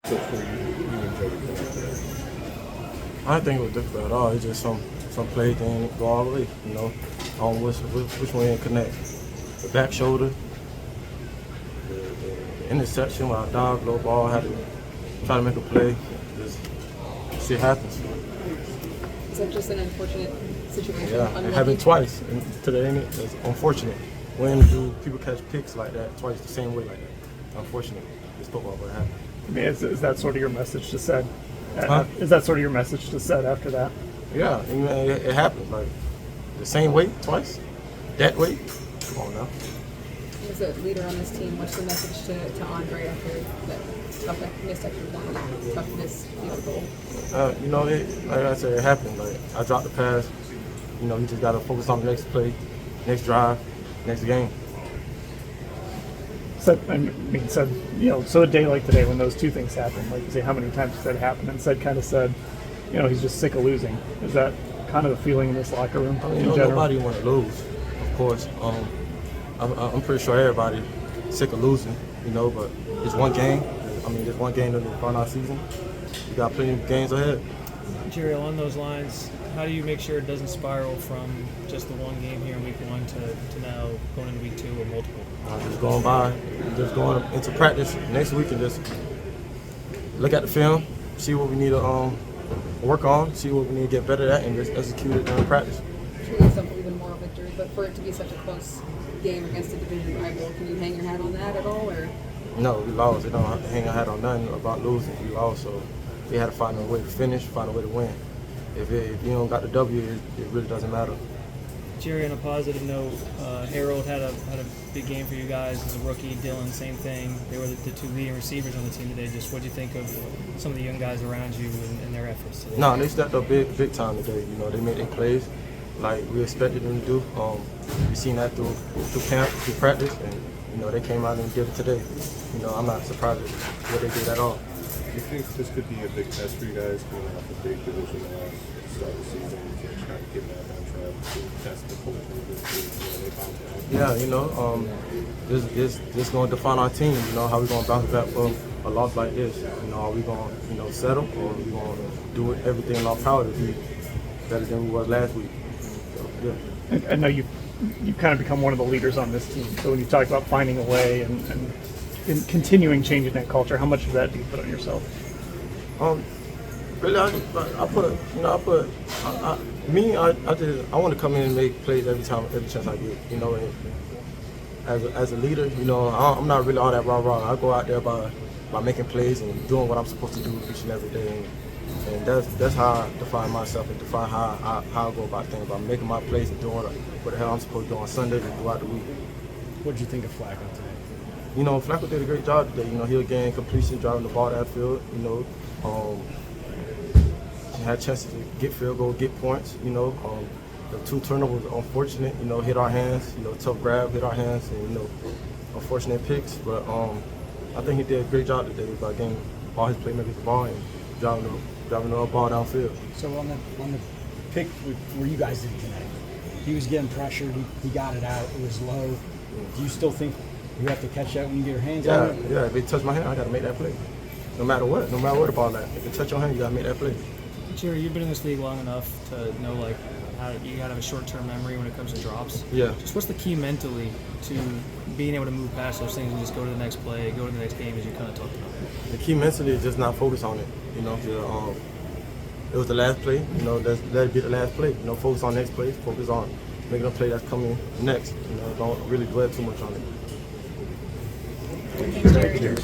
I didn't think it was difficult at all. It's just some plays didn't go all the way, you know, on which one didn't connect. The back shoulder, the interception where I dived low ball, had to try to make a play. Just shit happens. Is that just an unfortunate situation? Yeah, it happened twice today, ain't it? It's unfortunate. When do people catch picks like that twice the same way like that? Unfortunate. It's football, but it happened. I mean, is that sort of your message to said? Huh? Is that sort of your message to said after that? Yeah, I mean, it happens. Like the same way twice, that way. Come on now. As a leader on this team, what's the message to Andre after that tough missed extra point, tough missed field goal? You know, like I said, it happened. Like I dropped the pass. You know, he just got to focus on the next play, next drive, next game. So a day like today when those two things happen, like you say, how many times has that happened? And kind of said, you know, he's just sick of losing. Is that kind of the feeling in this locker room? I mean, nobody want to lose, of course. I'm pretty sure everybody sick of losing, you know, but it's one game. I mean, there's one game in the final season. We got plenty of games ahead. Jerry, along those lines, how do you make sure it doesn't spiral from just the one game here in week 1 to now going into week 2 or multiple? Just going into practice next week and just look at the film, see what we need to work on, see what we need to get better at, and just execute it during practice. Truly something even more victory, but for it to be such a close game against a division rival, can you hang your hat on that at all, or? No, we lost. They don't have to hang our hat on nothing about losing. We lost, so we had to find a way to finish, find a way to win. If you don't got the W, it really doesn't matter. Jerry, on a positive note, Harold had a big game for you guys as a rookie. Dylan, same thing. They were the two leading receivers on the team today. Just what do you think of some of the young guys around you and their efforts today? No, they stepped up big time today. You know, they made their plays like we expected them to do. We seen that through camp, through practice, and you know they came out and did it today. You know, I'm not surprised at what they did at all. Do you think this could be a big test for you guys coming off a big division start of the season to try to get that on track to test the culture of this team? Yeah, you know, this going to define our team. You know, how we going to bounce back from a loss like this. You know, are we going to settle, or are we going to do everything in our power to be better than we was last week? So, yeah. I know you've kind of become one of the leaders on this team. So when you talk about finding a way and continuing changing that culture, how much of that do you put on yourself? Really, I want to come in and make plays every chance I get. You know, and as a leader, you know, I'm not really all that rah-rah. I go out there by making plays and doing what I'm supposed to do each and every day. And that's how I define myself and define how I go about things, by making my plays and doing what the hell I'm supposed to do on Sundays and throughout the week. What did you think of Flacco today? You know, Flacco did a great job today. You know, he'll gain completion, driving the ball downfield. You know, he had chances to get field goal, get points. You know, the 2 turnovers were unfortunate. You know, hit our hands. You know, tough grab, hit our hands, and you know, unfortunate picks. But I think he did a great job today by getting all his playmakers the ball and driving the ball downfield. So on the pick where you guys did tonight, he was getting pressured. He got it out. It was low. Do you still think you have to catch that when you get your hands on it? Yeah. If they touch my hand, I got to make that play. No matter what the ball at. If they touch your hand, you got to make that play. Jerry, you've been in this league long enough to know like how you got to have a short-term memory when it comes to drops. Yeah. Just what's the key mentally to being able to move past those things and just go to the next play, go to the next game, as you kind of talked about? The key mentally is just not focus on it. You know, it was the last play. You know, let it be the last play. You know, focus on next play. Focus on making a play that's coming next. You know, don't really dwell too much on it. Thank you, Jerry.